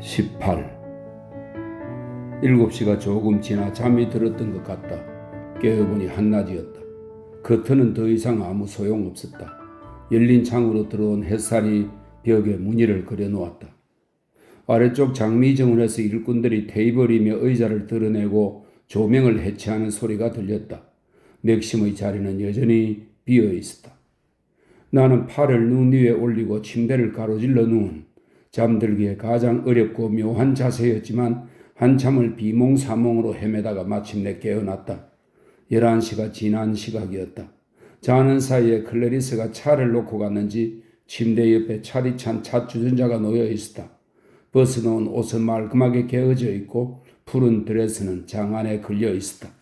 18. 7시가 조금 지나 잠이 들었던 것 같다. 깨어보니 한낮이었다. 겉은 더 이상 아무 소용없었다. 열린 창으로 들어온 햇살이 벽에 무늬를 그려놓았다. 아래쪽 장미 정원에서 일꾼들이 테이블이며 의자를 드러내고 조명을 해체하는 소리가 들렸다. 맥심의 자리는 여전히 비어 있었다. 나는 팔을 눈 위에 올리고 침대를 가로질러 누운 잠들기에 가장 어렵고 묘한 자세였지만 한참을 비몽사몽으로 헤매다가 마침내 깨어났다. 11시가 지난 시각이었다. 자는 사이에 클래리스가 차를 놓고 갔는지 침대 옆에 차디찬 차 주전자가 놓여 있었다. 벗어놓은 옷은 말끔하게 개어져 있고 푸른 드레스는 장 안에 걸려 있었다.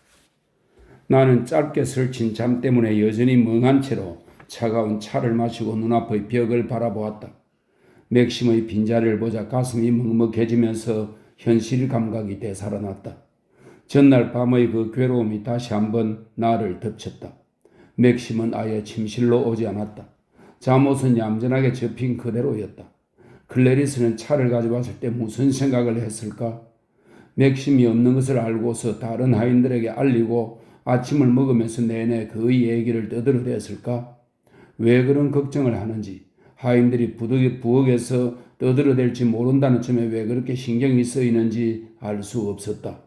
나는 짧게 설친 잠 때문에 여전히 멍한 채로 차가운 차를 마시고 눈앞의 벽을 바라보았다. 맥심의 빈자리를 보자 가슴이 먹먹해지면서 현실 감각이 되살아났다. 전날 밤의 그 괴로움이 다시 한번 나를 덮쳤다. 맥심은 아예 침실로 오지 않았다. 잠옷은 얌전하게 접힌 그대로였다. 클래리스는 차를 가져왔을 때 무슨 생각을 했을까? 맥심이 없는 것을 알고서 다른 하인들에게 알리고 아침을 먹으면서 내내 그의 얘기를 떠들어댔을까? 왜 그런 걱정을 하는지, 하인들이 부엌에서 떠들어댈지 모른다는 점에 왜 그렇게 신경이 쓰이는지 알 수 없었다.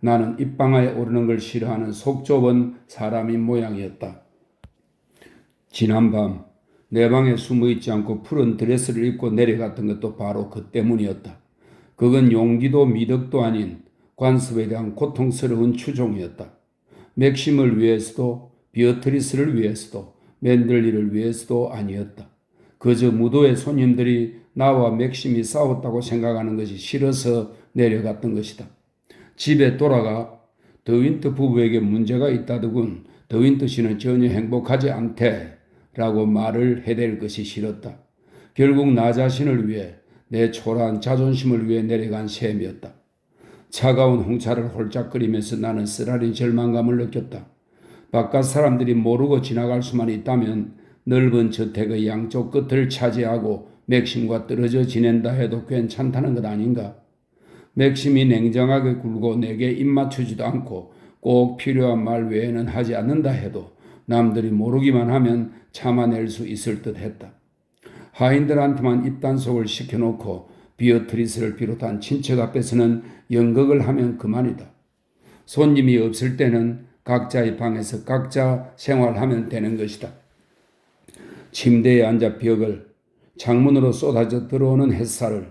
나는 입방아에 오르는 걸 싫어하는 속 좁은 사람인 모양이었다. 지난밤 내 방에 숨어있지 않고 푸른 드레스를 입고 내려갔던 것도 바로 그 때문이었다. 그건 용기도 미덕도 아닌 관습에 대한 고통스러운 추종이었다. 맥심을 위해서도 비어트리스를 위해서도 맨들리를 위해서도 아니었다. 그저 무도의 손님들이 나와 맥심이 싸웠다고 생각하는 것이 싫어서 내려갔던 것이다. 집에 돌아가 더윈트 부부에게 문제가 있다더군 더윈트 씨는 전혀 행복하지 않대 라고 말을 해댈 것이 싫었다. 결국 나 자신을 위해 내 초라한 자존심을 위해 내려간 셈이었다. 차가운 홍차를 홀짝거리면서 나는 쓰라린 절망감을 느꼈다. 바깥 사람들이 모르고 지나갈 수만 있다면 넓은 저택의 양쪽 끝을 차지하고 맥심과 떨어져 지낸다 해도 괜찮다는 것 아닌가? 맥심이 냉정하게 굴고 내게 입맞추지도 않고 꼭 필요한 말 외에는 하지 않는다 해도 남들이 모르기만 하면 참아낼 수 있을 듯 했다. 하인들한테만 입단속을 시켜놓고 비어트리스를 비롯한 친척 앞에서는 연극을 하면 그만이다. 손님이 없을 때는 각자의 방에서 각자 생활하면 되는 것이다. 침대에 앉아 벽을, 창문으로 쏟아져 들어오는 햇살을,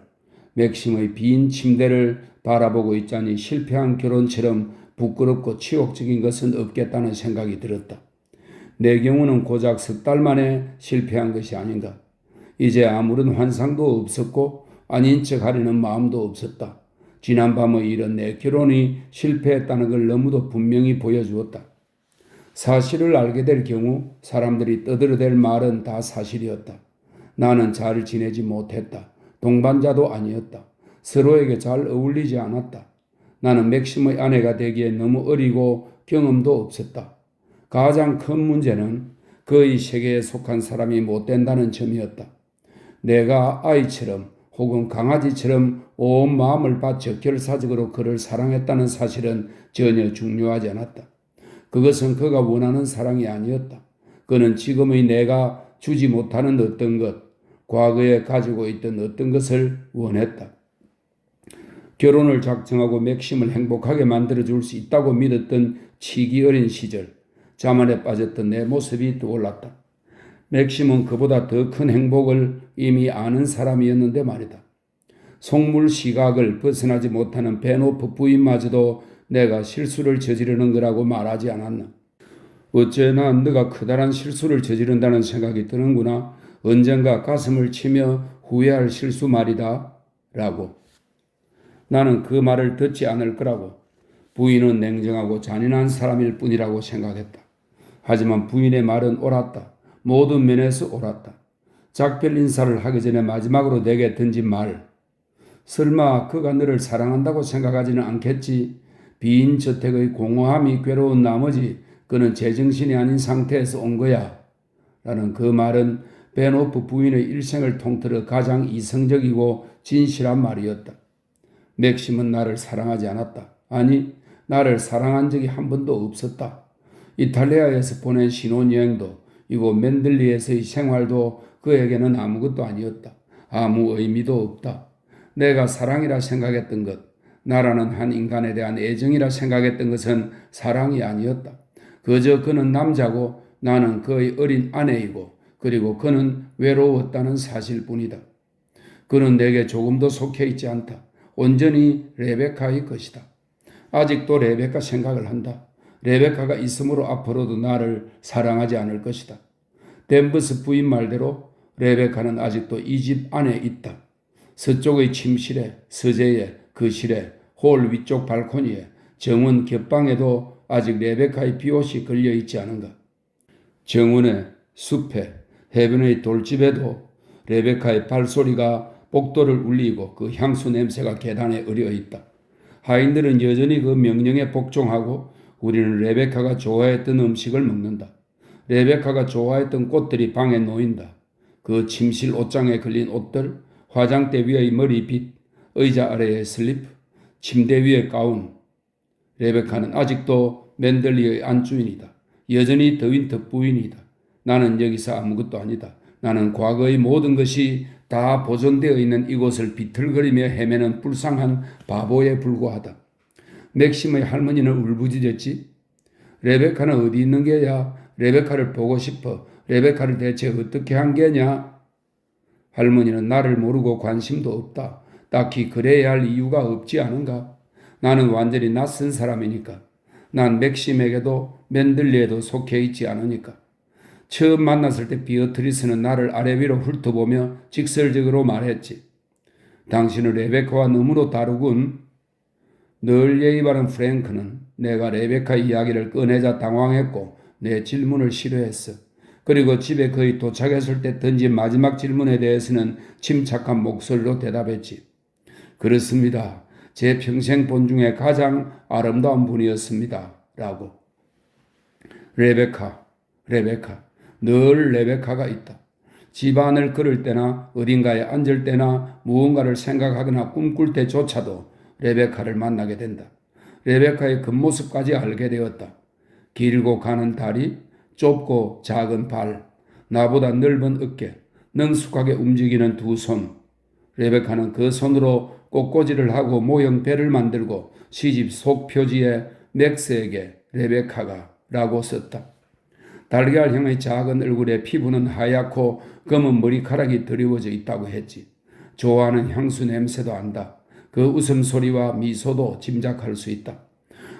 맥심의 빈 침대를 바라보고 있자니 실패한 결혼처럼 부끄럽고 치욕적인 것은 없겠다는 생각이 들었다. 내 경우는 고작 석 달 만에 실패한 것이 아닌가. 이제 아무런 환상도 없었고 아닌 척 하려는 마음도 없었다. 지난밤의 일은 내 결혼이 실패했다는 걸 너무도 분명히 보여주었다. 사실을 알게 될 경우 사람들이 떠들어댈 말은 다 사실이었다. 나는 잘 지내지 못했다. 동반자도 아니었다. 서로에게 잘 어울리지 않았다. 나는 맥심의 아내가 되기에 너무 어리고 경험도 없었다. 가장 큰 문제는 그의 세계에 속한 사람이 못 된다는 점이었다. 내가 아이처럼 혹은 강아지처럼 온 마음을 바쳐 결사적으로 그를 사랑했다는 사실은 전혀 중요하지 않았다. 그것은 그가 원하는 사랑이 아니었다. 그는 지금의 내가 주지 못하는 어떤 것, 과거에 가지고 있던 어떤 것을 원했다. 결혼을 작정하고 맥심을 행복하게 만들어줄 수 있다고 믿었던 치기 어린 시절, 자만에 빠졌던 내 모습이 떠올랐다. 맥심은 그보다 더 큰 행복을 이미 아는 사람이었는데 말이다. 속물 시각을 벗어나지 못하는 베노프 부인마저도 내가 실수를 저지르는 거라고 말하지 않았나. 어째나 네가 커다란 실수를 저지른다는 생각이 드는구나. 언젠가 가슴을 치며 후회할 실수 말이다. 라고. 나는 그 말을 듣지 않을 거라고. 부인은 냉정하고 잔인한 사람일 뿐이라고 생각했다. 하지만 부인의 말은 옳았다. 모든 면에서 옳았다. 작별 인사를 하기 전에 마지막으로 내게 던진 말. 설마 그가 너를 사랑한다고 생각하지는 않겠지? 빈 저택의 공허함이 괴로운 나머지 그는 제정신이 아닌 상태에서 온 거야. 라는 그 말은 베노프 부인의 일생을 통틀어 가장 이성적이고 진실한 말이었다. 맥심은 나를 사랑하지 않았다. 아니, 나를 사랑한 적이 한 번도 없었다. 이탈리아에서 보낸 신혼여행도 이곳 맨들리에서의 생활도 그에게는 아무것도 아니었다. 아무 의미도 없다. 내가 사랑이라 생각했던 것, 나라는 한 인간에 대한 애정이라 생각했던 것은 사랑이 아니었다. 그저 그는 남자고 나는 그의 어린 아내이고 그리고 그는 외로웠다는 사실뿐이다. 그는 내게 조금도 속해 있지 않다. 온전히 레베카의 것이다. 아직도 레베카 생각을 한다. 레베카가 있으므로 앞으로도 나를 사랑하지 않을 것이다. 댄버스 부인 말대로 레베카는 아직도 이 집 안에 있다. 서쪽의 침실에, 서재에, 거실에, 홀 위쪽 발코니에, 정원 곁방에도 아직 레베카의 비옷이 걸려있지 않은가. 정원의 숲에, 해변의 돌집에도 레베카의 발소리가 복도를 울리고 그 향수 냄새가 계단에 어려있다. 하인들은 여전히 그 명령에 복종하고 우리는 레베카가 좋아했던 음식을 먹는다. 레베카가 좋아했던 꽃들이 방에 놓인다. 그 침실 옷장에 걸린 옷들, 화장대 위의 머리빗, 의자 아래의 슬리프, 침대 위의 가운. 레베카는 아직도 맨들리의 안주인이다. 여전히 더윈터 부인이다. 나는 여기서 아무것도 아니다. 나는 과거의 모든 것이 다 보존되어 있는 이곳을 비틀거리며 헤매는 불쌍한 바보에 불과하다. 맥심의 할머니는 울부짖었지. 레베카는 어디 있는 게야? 레베카를 보고 싶어. 레베카를 대체 어떻게 한 게냐? 할머니는 나를 모르고 관심도 없다. 딱히 그래야 할 이유가 없지 않은가? 나는 완전히 낯선 사람이니까. 난 맥심에게도 맨들리에도 속해 있지 않으니까. 처음 만났을 때 비어트리스는 나를 아래 위로 훑어보며 직설적으로 말했지. 당신은 레베카와 너무도 다르군. 늘 예의 바른 프랭크는 내가 레베카 이야기를 꺼내자 당황했고 내 질문을 싫어했어. 그리고 집에 거의 도착했을 때 던진 마지막 질문에 대해서는 침착한 목소리로 대답했지. 그렇습니다. 제 평생 본 중에 가장 아름다운 분이었습니다. 라고. 레베카. 늘 레베카가 있다. 집안을 걸을 때나 어딘가에 앉을 때나 무언가를 생각하거나 꿈꿀 때조차도 레베카를 만나게 된다. 레베카의 겉모습까지 알게 되었다. 길고 가는 다리, 좁고 작은 발, 나보다 넓은 어깨, 능숙하게 움직이는 두 손. 레베카는 그 손으로 꽃꽂이를 하고 모형 배를 만들고 시집 속 표지에 맥스에게 레베카가 라고 썼다. 달걀형의 작은 얼굴에 피부는 하얗고 검은 머리카락이 드리워져 있다고 했지. 좋아하는 향수 냄새도 안다. 그 웃음소리와 미소도 짐작할 수 있다.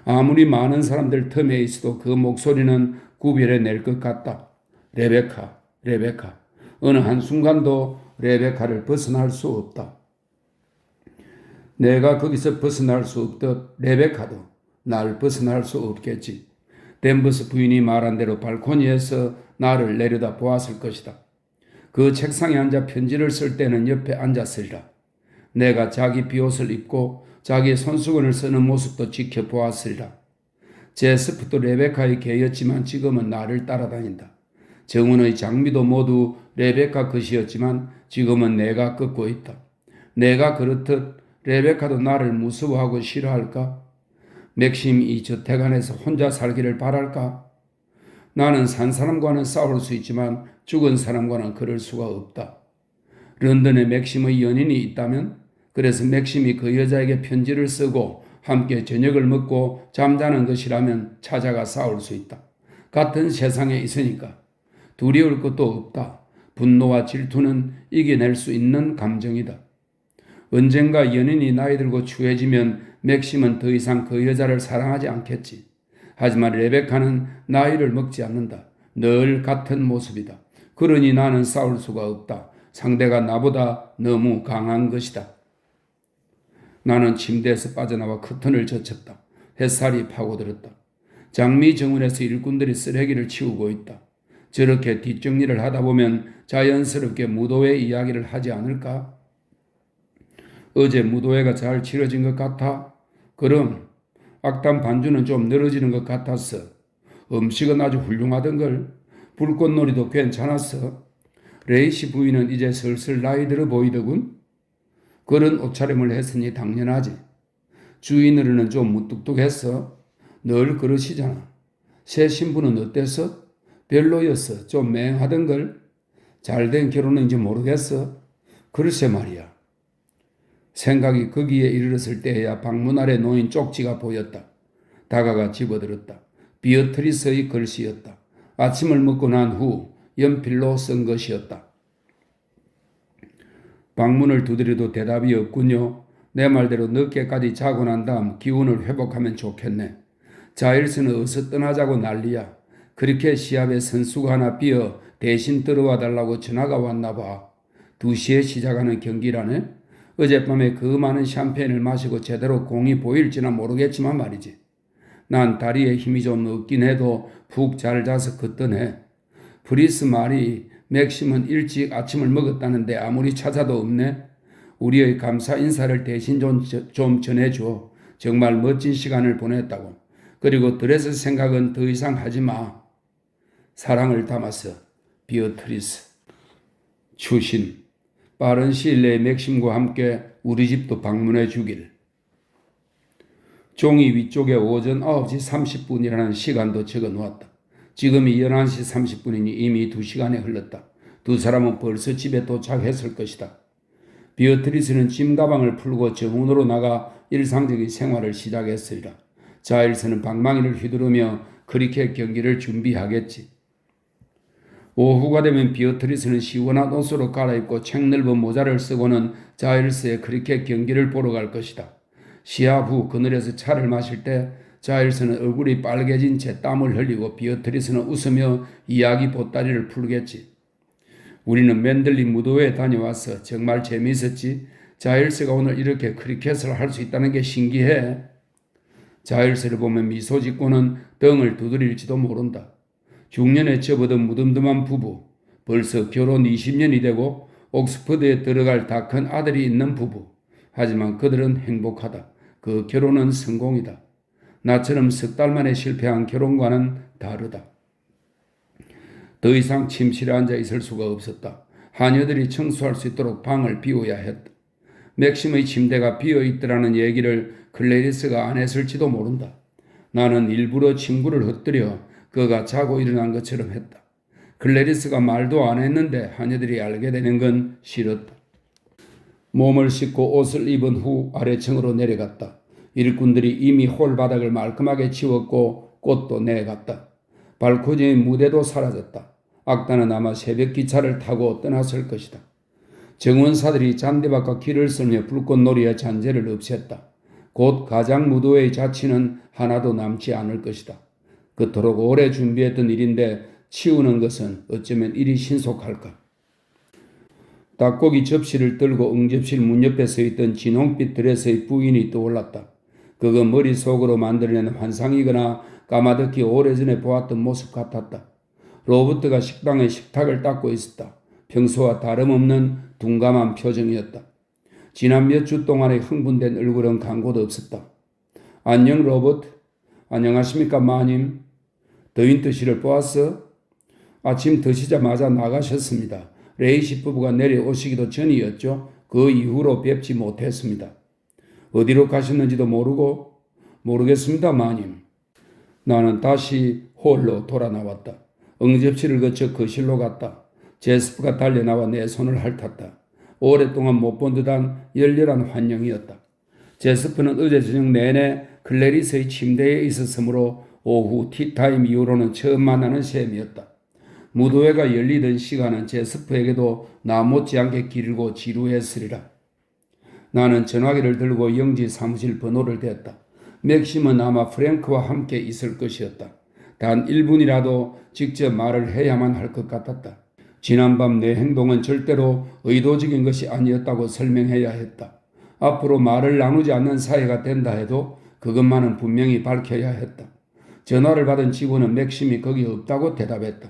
아무리 많은 사람들 틈에 있어도 그 목소리는 구별해낼 것 같다. 레베카. 어느 한순간도 레베카를 벗어날 수 없다. 내가 거기서 벗어날 수 없듯 레베카도 날 벗어날 수 없겠지. 댄버스 부인이 말한 대로 발코니에서 나를 내려다 보았을 것이다. 그 책상에 앉아 편지를 쓸 때는 옆에 앉았으리라. 내가 자기 비옷을 입고 자기 손수건을 쓰는 모습도 지켜보았으리라. 제 스프도 레베카의 개였지만 지금은 나를 따라다닌다. 정원의 장미도 모두 레베카 것이었지만 지금은 내가 꺾고 있다. 내가 그렇듯 레베카도 나를 무서워하고 싫어할까? 맥심이 이 저택 안에서 혼자 살기를 바랄까? 나는 산 사람과는 싸울 수 있지만 죽은 사람과는 그럴 수가 없다. 런던에 맥심의 연인이 있다면, 그래서 맥심이 그 여자에게 편지를 쓰고 함께 저녁을 먹고 잠자는 것이라면 찾아가 싸울 수 있다. 같은 세상에 있으니까. 두려울 것도 없다. 분노와 질투는 이겨낼 수 있는 감정이다. 언젠가 연인이 나이 들고 추해지면 맥심은 더 이상 그 여자를 사랑하지 않겠지. 하지만 레베카는 나이를 먹지 않는다. 늘 같은 모습이다. 그러니 나는 싸울 수가 없다. 상대가 나보다 너무 강한 것이다. 나는 침대에서 빠져나와 커튼을 젖혔다. 햇살이 파고들었다. 장미 정원에서 일꾼들이 쓰레기를 치우고 있다. 저렇게 뒷정리를 하다 보면 자연스럽게 무도회 이야기를 하지 않을까? 어제 무도회가 잘 치러진 것 같아? 그럼 악단 반주는 좀 늘어지는 것 같았어. 음식은 아주 훌륭하던걸. 불꽃놀이도 괜찮았어. 레이시 부인은 이제 슬슬 나이 들어 보이더군. 그런 옷차림을 했으니 당연하지. 주인으로는 좀 무뚝뚝했어. 늘 그러시잖아. 새 신부는 어땠어? 별로였어. 좀 맹하던걸. 잘된 결혼인지 모르겠어. 글쎄 말이야. 생각이 거기에 이르렀을 때에야 방문 아래 놓인 쪽지가 보였다. 다가가 집어들었다. 비어트리스의 글씨였다. 아침을 먹고 난 후 연필로 쓴 것이었다. 방문을 두드려도 대답이 없군요. 내 말대로 늦게까지 자고 난 다음 기운을 회복하면 좋겠네. 자일스는 어서 떠나자고 난리야. 그렇게 시합에 선수가 하나 비어 대신 들어와 달라고 전화가 왔나 봐. 2시에 시작하는 경기라네. 어젯밤에 그 많은 샴페인을 마시고 제대로 공이 보일지나 모르겠지만 말이지. 난 다리에 힘이 좀 없긴 해도 푹 잘 자서 거뜬해. 브리스 말이 맥심은 일찍 아침을 먹었다는데 아무리 찾아도 없네. 우리의 감사 인사를 대신 좀 전해줘. 정말 멋진 시간을 보냈다고. 그리고 드레스 생각은 더 이상 하지 마. 사랑을 담아서 비어트리스. 추신. 빠른 시일 내에 맥심과 함께 우리 집도 방문해 주길. 종이 위쪽에 오전 9시 30분이라는 시간도 적어 놓았다. 지금이 11시 30분이니 이미 2시간이 흘렀다. 두 사람은 벌써 집에 도착했을 것이다. 비어트리스는 짐 가방을 풀고 정원으로 나가 일상적인 생활을 시작했으리라. 자일스는 방망이를 휘두르며 크리켓 경기를 준비하겠지. 오후가 되면 비어트리스는 시원한 옷으로 갈아입고 책넓은 모자를 쓰고는 자일스의 크리켓 경기를 보러 갈 것이다. 시합 후 그늘에서 차를 마실 때 자일스는 얼굴이 빨개진 채 땀을 흘리고 비어트리스는 웃으며 이야기 보따리를 풀겠지. 우리는 맨들리 무도회에 다녀와서 정말 재미있었지. 자일스가 오늘 이렇게 크리켓을 할 수 있다는 게 신기해. 자일스를 보면 미소 짓고는 등을 두드릴지도 모른다. 중년에 접어든 무덤덤한 부부, 벌써 결혼 20년이 되고 옥스퍼드에 들어갈 다 큰 아들이 있는 부부. 하지만 그들은 행복하다. 그 결혼은 성공이다. 나처럼 석 달 만에 실패한 결혼과는 다르다. 더 이상 침실에 앉아 있을 수가 없었다. 하녀들이 청소할 수 있도록 방을 비워야 했다. 맥심의 침대가 비어있더라는 얘기를 클래리스가 안 했을지도 모른다. 나는 일부러 친구를 헛들여 그가 자고 일어난 것처럼 했다. 클래리스가 말도 안 했는데 하녀들이 알게 되는 건 싫었다. 몸을 씻고 옷을 입은 후 아래층으로 내려갔다. 일꾼들이 이미 홀 바닥을 말끔하게 치웠고 꽃도 내갔다. 발코니의 무대도 사라졌다. 악단은 아마 새벽 기차를 타고 떠났을 것이다. 정원사들이 잔디밭과 길을 쓸며 불꽃놀이의 잔재를 없앴다. 곧 가장 무도회의 자취는 하나도 남지 않을 것이다. 그토록 오래 준비했던 일인데 치우는 것은 어쩌면 이리 신속할까. 닭고기 접시를 들고 응접실 문 옆에 서 있던 진홍빛 드레스의 부인이 떠올랐다. 그건 머릿속으로 만들어낸 환상이거나 까마득히 오래전에 보았던 모습 같았다. 로버트가 식당의 식탁을 닦고 있었다. 평소와 다름없는 둔감한 표정이었다. 지난 몇 주 동안의 흥분된 얼굴은 광고도 없었다. 안녕 로버트. 안녕하십니까 마님. 더윈 드시를 보았어? 아침 드시자마자 나가셨습니다. 레이시 부부가 내려오시기도 전이었죠. 그 이후로 뵙지 못했습니다. 어디로 가셨는지도 모르겠습니다 마님. 나는 다시 홀로 돌아 나왔다. 응접실을 거쳐 거실로 갔다. 제스프가 달려나와 내 손을 핥았다. 오랫동안 못 본 듯한 열렬한 환영이었다. 제스프는 어제 저녁 내내 클래리스의 침대에 있었으므로 오후 티타임 이후로는 처음 만나는 셈이었다. 무도회가 열리던 시간은 제스프에게도 나 못지않게 길고 지루했으리라. 나는 전화기를 들고 영지 사무실 번호를 댔다. 맥심은 아마 프랭크와 함께 있을 것이었다. 단 1분이라도 직접 말을 해야만 할 것 같았다. 지난밤 내 행동은 절대로 의도적인 것이 아니었다고 설명해야 했다. 앞으로 말을 나누지 않는 사이가 된다 해도 그것만은 분명히 밝혀야 했다. 전화를 받은 직원은 맥심이 거기 없다고 대답했다.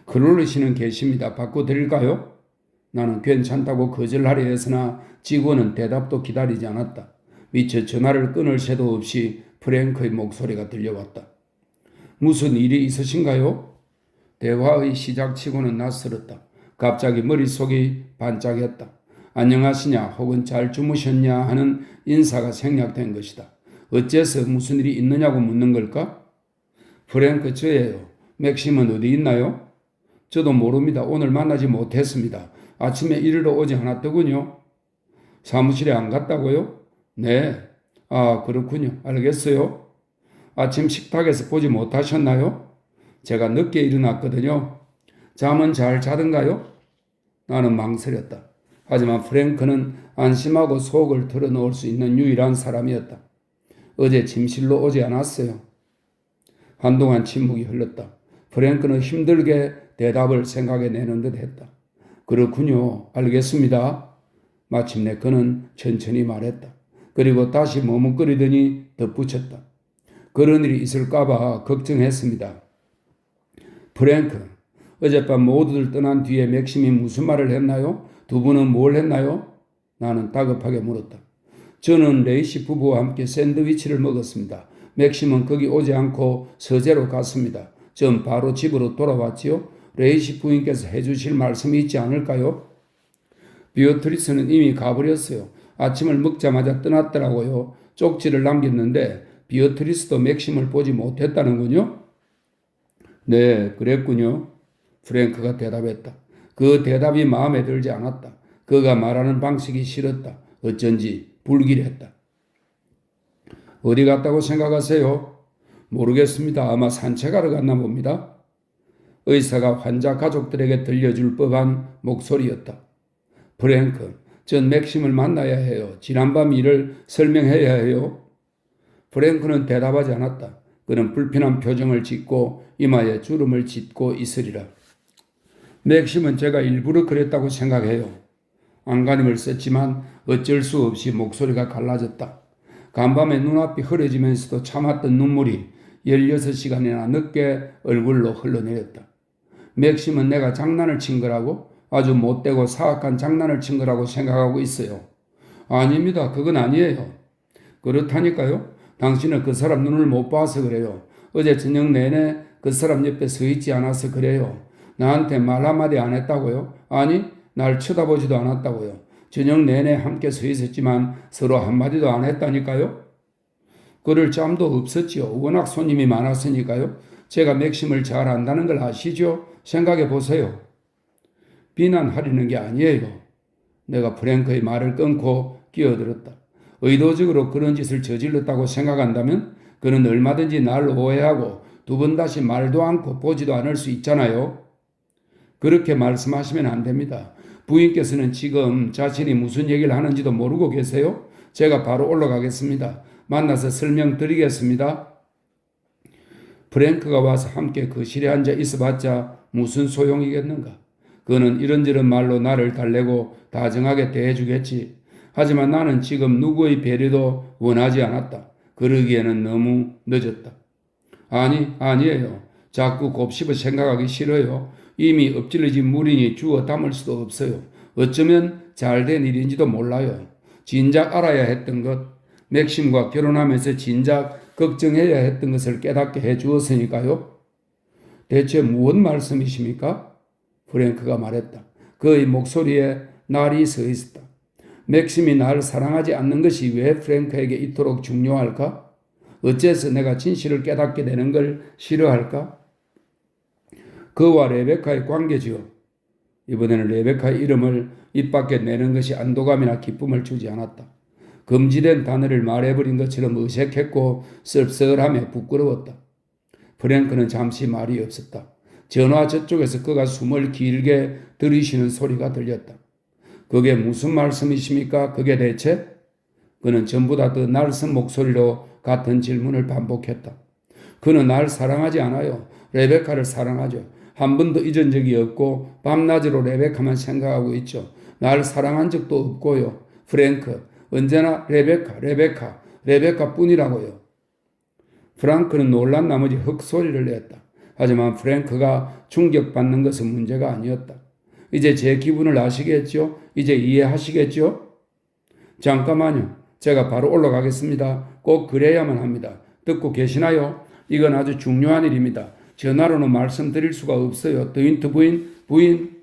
클로리 씨는 계십니다. 바꿔드릴까요? 나는 괜찮다고 거절하려 했으나 직원은 대답도 기다리지 않았다. 미처 전화를 끊을 새도 없이 프랭크의 목소리가 들려왔다. 무슨 일이 있으신가요? 대화의 시작치고는 낯설었다. 갑자기 머릿속이 반짝였다. 안녕하시냐 혹은 잘 주무셨냐 하는 인사가 생략된 것이다. 어째서 무슨 일이 있느냐고 묻는 걸까? 프랭크 저예요. 맥심은 어디 있나요? 저도 모릅니다. 오늘 만나지 못했습니다. 아침에 이리로 오지 않았더군요. 사무실에 안 갔다고요? 네. 아, 그렇군요. 알겠어요. 아침 식탁에서 보지 못하셨나요? 제가 늦게 일어났거든요. 잠은 잘 자던가요? 나는 망설였다. 하지만 프랭크는 안심하고 속을 털어놓을 수 있는 유일한 사람이었다. 어제 침실로 오지 않았어요. 한동안 침묵이 흘렀다. 프랭크는 힘들게 대답을 생각해내는 듯 했다. 그렇군요. 알겠습니다. 마침내 그는 천천히 말했다. 그리고 다시 머뭇거리더니 덧붙였다. 그런 일이 있을까봐 걱정했습니다. 프랭크, 어젯밤 모두들 떠난 뒤에 맥심이 무슨 말을 했나요? 두 분은 뭘 했나요? 나는 다급하게 물었다. 저는 레이시 부부와 함께 샌드위치를 먹었습니다. 맥심은 거기 오지 않고 서재로 갔습니다. 전 바로 집으로 돌아왔지요. 레이시 부인께서 해주실 말씀이 있지 않을까요? 비어트리스는 이미 가버렸어요. 아침을 먹자마자 떠났더라고요. 쪽지를 남겼는데 비어트리스도 맥심을 보지 못했다는군요. 네, 그랬군요. 프랭크가 대답했다. 그 대답이 마음에 들지 않았다. 그가 말하는 방식이 싫었다. 어쩐지 불길했다. 어디 갔다고 생각하세요? 모르겠습니다. 아마 산책하러 갔나 봅니다. 의사가 환자 가족들에게 들려줄 법한 목소리였다. 프랭크, 전 맥심을 만나야 해요. 지난밤 일을 설명해야 해요. 프랭크는 대답하지 않았다. 그는 불편한 표정을 짓고 이마에 주름을 짓고 있으리라. 맥심은 제가 일부러 그랬다고 생각해요. 안간힘을 썼지만 어쩔 수 없이 목소리가 갈라졌다. 간밤에 눈앞이 흐려지면서도 참았던 눈물이 16시간이나 늦게 얼굴로 흘러내렸다. 맥심은 내가 장난을 친 거라고, 아주 못되고 사악한 장난을 친 거라고 생각하고 있어요. 아닙니다. 그건 아니에요. 그렇다니까요. 당신은 그 사람 눈을 못 봐서 그래요. 어제 저녁 내내 그 사람 옆에 서 있지 않아서 그래요. 나한테 말 한마디 안 했다고요? 아니, 날 쳐다보지도 않았다고요. 저녁 내내 함께 서 있었지만 서로 한마디도 안 했다니까요? 그럴 짬도 없었지요. 워낙 손님이 많았으니까요. 제가 맥심을 잘 안다는 걸 아시죠? 생각해 보세요. 비난하려는 게 아니에요. 내가 프랭크의 말을 끊고 끼어들었다. 의도적으로 그런 짓을 저질렀다고 생각한다면 그는 얼마든지 날 오해하고 두 번 다시 말도 않고 보지도 않을 수 있잖아요. 그렇게 말씀하시면 안 됩니다. 부인께서는 지금 자신이 무슨 얘기를 하는지도 모르고 계세요? 제가 바로 올라가겠습니다. 만나서 설명드리겠습니다. 프랭크가 와서 함께 거실에 앉아 있어봤자 무슨 소용이겠는가. 그는 이런저런 말로 나를 달래고 다정하게 대해주겠지. 하지만 나는 지금 누구의 배려도 원하지 않았다. 그러기에는 너무 늦었다. 아니에요. 자꾸 곱씹어 생각하기 싫어요. 이미 엎질러진 물이니 주워 담을 수도 없어요. 어쩌면 잘된 일인지도 몰라요. 진작 알아야 했던 것, 맥심과 결혼하면서 진작 걱정해야 했던 것을 깨닫게 해주었으니까요. 대체 무슨 말씀이십니까? 프랭크가 말했다. 그의 목소리에 날이 서 있었다. 맥심이 나를 사랑하지 않는 것이 왜 프랭크에게 이토록 중요할까? 어째서 내가 진실을 깨닫게 되는 걸 싫어할까? 그와 레베카의 관계지요. 이번에는 레베카의 이름을 입 밖에 내는 것이 안도감이나 기쁨을 주지 않았다. 금지된 단어를 말해버린 것처럼 어색했고 씁쓸하며 부끄러웠다. 프랭크는 잠시 말이 없었다. 전화 저쪽에서 그가 숨을 길게 들이쉬는 소리가 들렸다. 그게 무슨 말씀이십니까? 그게 대체? 그는 전보다 더 날선 목소리로 같은 질문을 반복했다. 그는 날 사랑하지 않아요. 레베카를 사랑하죠. 한 번도 잊은 적이 없고 밤낮으로 레베카만 생각하고 있죠. 날 사랑한 적도 없고요. 프랭크, 언제나 레베카 뿐이라고요. 프랑크는 놀란 나머지 흑소리를 냈다. 하지만 프랭크가 충격받는 것은 문제가 아니었다. 이제 제 기분을 아시겠죠? 이제 이해하시겠죠? 잠깐만요. 제가 바로 올라가겠습니다. 꼭 그래야만 합니다. 듣고 계시나요? 이건 아주 중요한 일입니다. 전화로는 말씀드릴 수가 없어요. 더윈트 부인.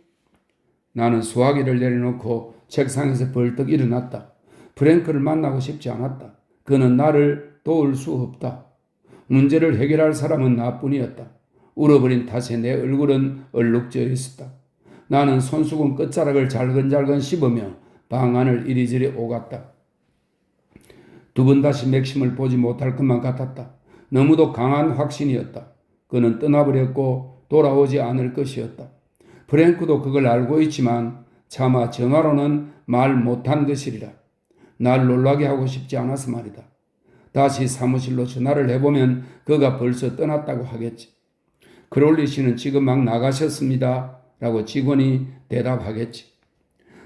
나는 수화기를 내려놓고 책상에서 벌떡 일어났다. 프랭크를 만나고 싶지 않았다. 그는 나를 도울 수 없다. 문제를 해결할 사람은 나뿐이었다. 울어버린 탓에 내 얼굴은 얼룩져 있었다. 나는 손수건 끝자락을 잘근잘근 씹으며 방 안을 이리저리 오갔다. 두 번 다시 맥심을 보지 못할 것만 같았다. 너무도 강한 확신이었다. 그는 떠나버렸고 돌아오지 않을 것이었다. 프랭크도 그걸 알고 있지만 차마 전화로는 말 못한 것이리라. 날 놀라게 하고 싶지 않아서 말이다. 다시 사무실로 전화를 해보면 그가 벌써 떠났다고 하겠지. 크롤리 씨는 지금 막 나가셨습니다. 라고 직원이 대답하겠지.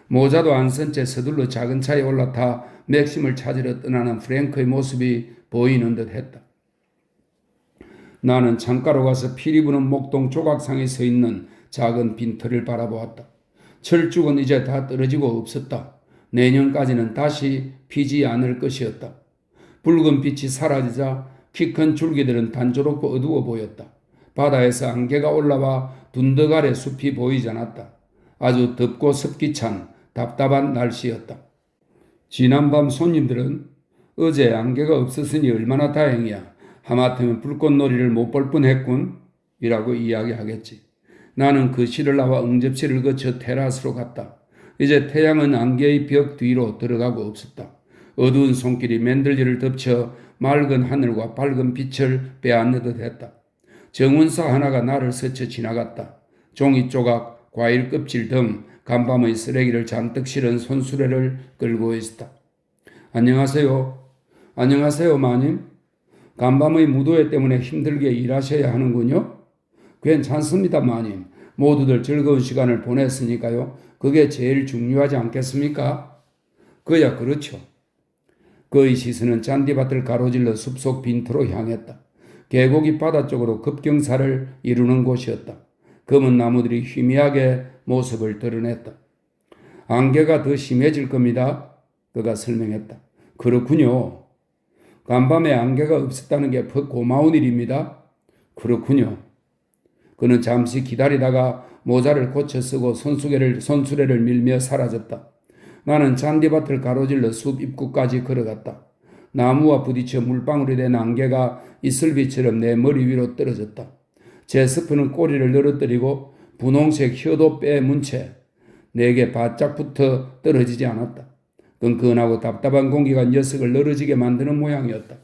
모자도 안 쓴 채 서둘러 작은 차에 올라타 맥심을 찾으러 떠나는 프랭크의 모습이 보이는 듯 했다. 나는 창가로 가서 피리 부는 목동 조각상에 서 있는 작은 빈털을 바라보았다. 철쭉은 이제 다 떨어지고 없었다. 내년까지는 다시 피지 않을 것이었다. 붉은 빛이 사라지자 키 큰 줄기들은 단조롭고 어두워 보였다. 바다에서 안개가 올라와 둔덕 아래 숲이 보이지 않았다. 아주 덥고 습기 찬 답답한 날씨였다. 지난밤 손님들은 어제 안개가 없었으니 얼마나 다행이야. 하마터면 불꽃놀이를 못 볼 뻔했군. 이라고 이야기하겠지. 나는 그 실을 나와 응접실을 거쳐 테라스로 갔다. 이제 태양은 안개의 벽 뒤로 들어가고 없었다. 어두운 손길이 맨들리를 덮쳐 맑은 하늘과 밝은 빛을 빼앗는 듯 했다. 정운사 하나가 나를 스쳐 지나갔다. 종이 조각, 과일 껍질 등 간밤의 쓰레기를 잔뜩 실은 손수레를 끌고 있었다. 안녕하세요. 안녕하세요, 마님. 간밤의 무도회 때문에 힘들게 일하셔야 하는군요. 괜찮습니다, 마님. 모두들 즐거운 시간을 보냈으니까요. 그게 제일 중요하지 않겠습니까? 그야 그렇죠. 그의 시선은 잔디밭을 가로질러 숲속 빈터로 향했다. 계곡이 바다 쪽으로 급경사를 이루는 곳이었다. 검은 나무들이 희미하게 모습을 드러냈다. 안개가 더 심해질 겁니다. 그가 설명했다. 그렇군요. 간밤에 안개가 없었다는 게 고마운 일입니다. 그렇군요. 그는 잠시 기다리다가 모자를 고쳐 쓰고 손수레를 밀며 사라졌다. 나는 잔디밭을 가로질러 숲 입구까지 걸어갔다. 나무와 부딪혀 물방울이 된 안개가 이슬비처럼 내 머리 위로 떨어졌다. 제스프는 꼬리를 늘어뜨리고 분홍색 혀도 빼문 채 내게 바짝 붙어 떨어지지 않았다. 끈끈하고 답답한 공기가 녀석을 늘어지게 만드는 모양이었다.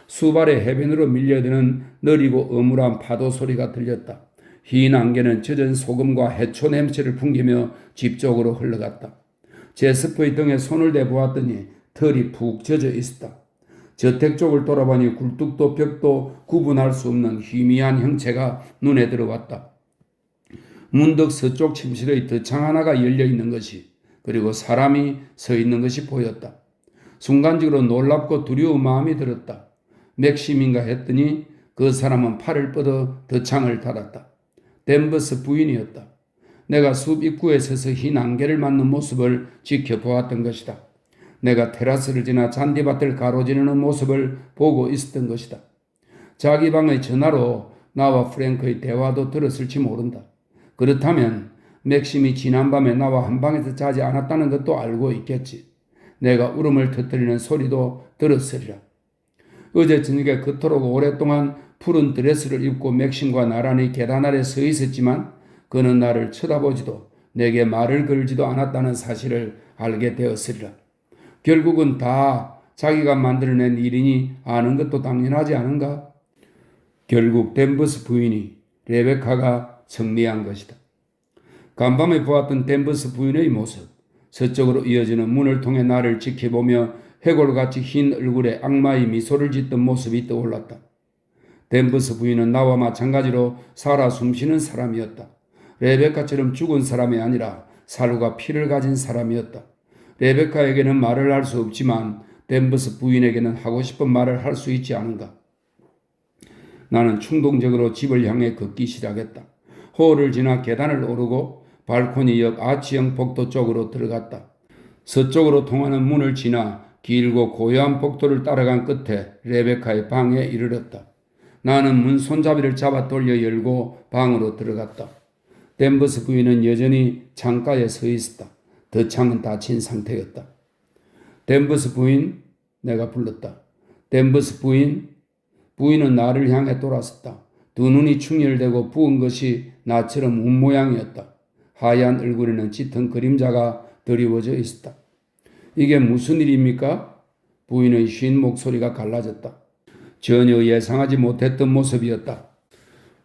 수발의 해변으로 밀려드는 느리고 어물한 파도 소리가 들렸다. 흰 안개는 젖은 소금과 해초 냄새를 풍기며 집 쪽으로 흘러갔다. 제스퍼의 등에 손을 대보았더니 털이 푹 젖어 있었다. 저택 쪽을 돌아보니 굴뚝도 벽도 구분할 수 없는 희미한 형체가 눈에 들어왔다. 문득 서쪽 침실의 덧창 하나가 열려 있는 것이, 그리고 사람이 서 있는 것이 보였다. 순간적으로 놀랍고 두려운 마음이 들었다. 맥심인가 했더니 그 사람은 팔을 뻗어 덧창을 닫았다. 댄버스 부인이었다. 내가 숲 입구에 서서 흰 안개를 맞는 모습을 지켜보았던 것이다. 내가 테라스를 지나 잔디밭을 가로지르는 모습을 보고 있었던 것이다. 자기 방의 전화로 나와 프랭크의 대화도 들었을지 모른다. 그렇다면 맥심이 지난밤에 나와 한 방에서 자지 않았다는 것도 알고 있겠지. 내가 울음을 터뜨리는 소리도 들었으리라. 어제 저녁에 그토록 오랫동안 푸른 드레스를 입고 맥심과 나란히 계단 아래 서 있었지만 그는 나를 쳐다보지도 내게 말을 걸지도 않았다는 사실을 알게 되었으리라. 결국은 다 자기가 만들어낸 일이니 아는 것도 당연하지 않은가? 결국 댄버스 부인이 레베카가 승리한 것이다. 간밤에 보았던 댄버스 부인의 모습, 서쪽으로 이어지는 문을 통해 나를 지켜보며 해골같이 흰 얼굴에 악마의 미소를 짓던 모습이 떠올랐다. 댄버스 부인은 나와 마찬가지로 살아 숨쉬는 사람이었다. 레베카처럼 죽은 사람이 아니라 살과 피를 가진 사람이었다. 레베카에게는 말을 할 수 없지만 댄버스 부인에게는 하고 싶은 말을 할 수 있지 않은가. 나는 충동적으로 집을 향해 걷기 시작했다. 홀을 지나 계단을 오르고 발코니 옆 아치형 복도 쪽으로 들어갔다. 서쪽으로 통하는 문을 지나 길고 고요한 복도를 따라간 끝에 레베카의 방에 이르렀다. 나는 문 손잡이를 잡아 돌려 열고 방으로 들어갔다. 댄버스 부인은 여전히 창가에 서 있었다. 더 창은 닫힌 상태였다. 댄버스 부인, 내가 불렀다. 댄버스 부인. 부인은 나를 향해 돌아섰다. 두 눈이 충혈되고 부은 것이 나처럼 운 모양이었다. 하얀 얼굴에는 짙은 그림자가 드리워져 있었다. 이게 무슨 일입니까? 부인의 쉰 목소리가 갈라졌다. 전혀 예상하지 못했던 모습이었다.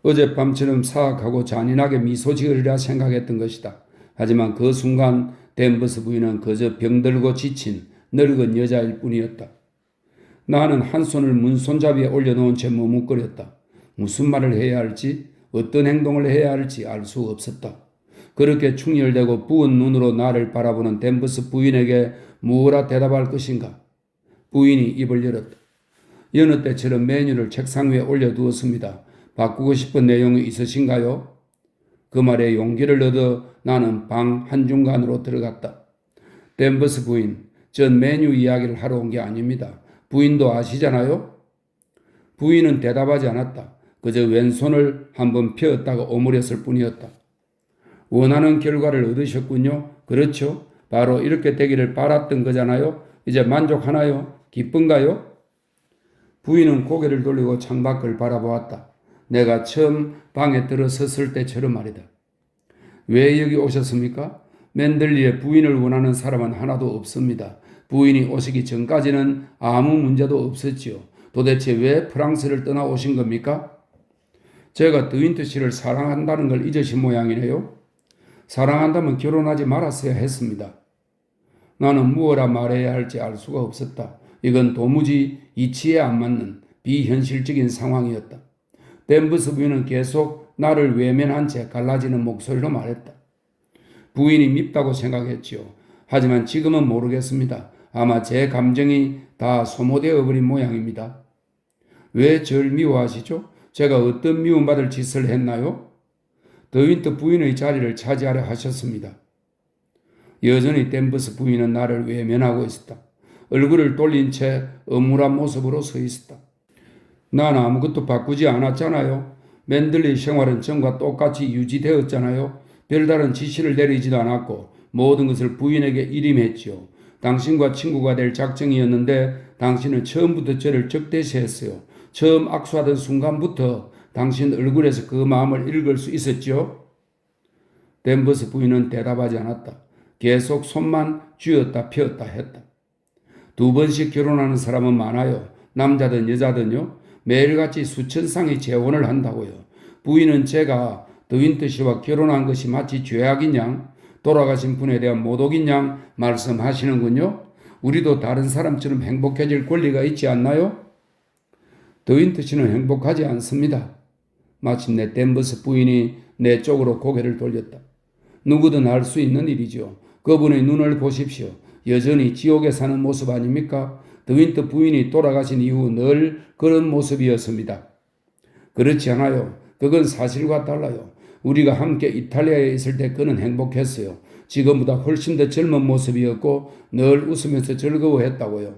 어젯밤처럼 사악하고 잔인하게 미소 지으리라 생각했던 것이다. 하지만 그 순간 댄버스 부인은 그저 병들고 지친 늙은 여자일 뿐이었다. 나는 한 손을 문손잡이에 올려놓은 채 머뭇거렸다. 무슨 말을 해야 할지, 어떤 행동을 해야 할지 알 수 없었다. 그렇게 충혈되고 부은 눈으로 나를 바라보는 댄버스 부인에게 무엇라 대답할 것인가? 부인이 입을 열었다. 여느 때처럼 메뉴를 책상 위에 올려두었습니다. 바꾸고 싶은 내용이 있으신가요? 그 말에 용기를 얻어 나는 방 한중간으로 들어갔다. 댄버스 부인, 전 메뉴 이야기를 하러 온 게 아닙니다. 부인도 아시잖아요? 부인은 대답하지 않았다. 그저 왼손을 한번 펴었다가 오므렸을 뿐이었다. 원하는 결과를 얻으셨군요. 그렇죠? 바로 이렇게 되기를 바랐던 거잖아요. 이제 만족하나요? 기쁜가요? 부인은 고개를 돌리고 창밖을 바라보았다. 내가 처음 방에 들어섰을 때처럼 말이다. 왜 여기 오셨습니까? 맨들리에 부인을 원하는 사람은 하나도 없습니다. 부인이 오시기 전까지는 아무 문제도 없었지요. 도대체 왜 프랑스를 떠나오신 겁니까? 제가 드윈트 씨를 사랑한다는 걸 잊으신 모양이네요. 사랑한다면 결혼하지 말았어야 했습니다. 나는 무엇라 말해야 할지 알 수가 없었다. 이건 도무지 이치에 안 맞는 비현실적인 상황이었다. 댄버스 부인은 계속 나를 외면한 채 갈라지는 목소리로 말했다. 부인이 밉다고 생각했지요. 하지만 지금은 모르겠습니다. 아마 제 감정이 다 소모되어 버린 모양입니다. 왜 절 미워하시죠? 제가 어떤 미움받을 짓을 했나요? 더윈트 부인의 자리를 차지하려 하셨습니다. 여전히 댄버스 부인은 나를 외면하고 있었다. 얼굴을 돌린 채 엄울한 모습으로 서 있었다. 난 아무것도 바꾸지 않았잖아요. 맨들리 생활은 전과 똑같이 유지되었잖아요. 별다른 지시를 내리지도 않았고 모든 것을 부인에게 일임했지요. 당신과 친구가 될 작정이었는데 당신은 처음부터 저를 적대시했어요. 처음 악수하던 순간부터 당신 얼굴에서 그 마음을 읽을 수 있었죠. 댄버스 부인은 대답하지 않았다. 계속 손만 쥐었다 펴었다 했다. 2번씩 결혼하는 사람은 많아요. 남자든 여자든요. 매일같이 수천 쌍의 재혼을 한다고요. 부인은 제가 더윈트 씨와 결혼한 것이 마치 죄악인 양, 돌아가신 분에 대한 모독인 양 말씀하시는군요. 우리도 다른 사람처럼 행복해질 권리가 있지 않나요? 더윈트 씨는 행복하지 않습니다. 마침내 댄버스 부인이 내 쪽으로 고개를 돌렸다. 누구든 알 수 있는 일이죠. 그분의 눈을 보십시오. 여전히 지옥에 사는 모습 아닙니까? 더윈트 부인이 돌아가신 이후 늘 그런 모습이었습니다. 그렇지 않아요. 그건 사실과 달라요. 우리가 함께 이탈리아에 있을 때 그는 행복했어요. 지금보다 훨씬 더 젊은 모습이었고 늘 웃으면서 즐거워했다고요.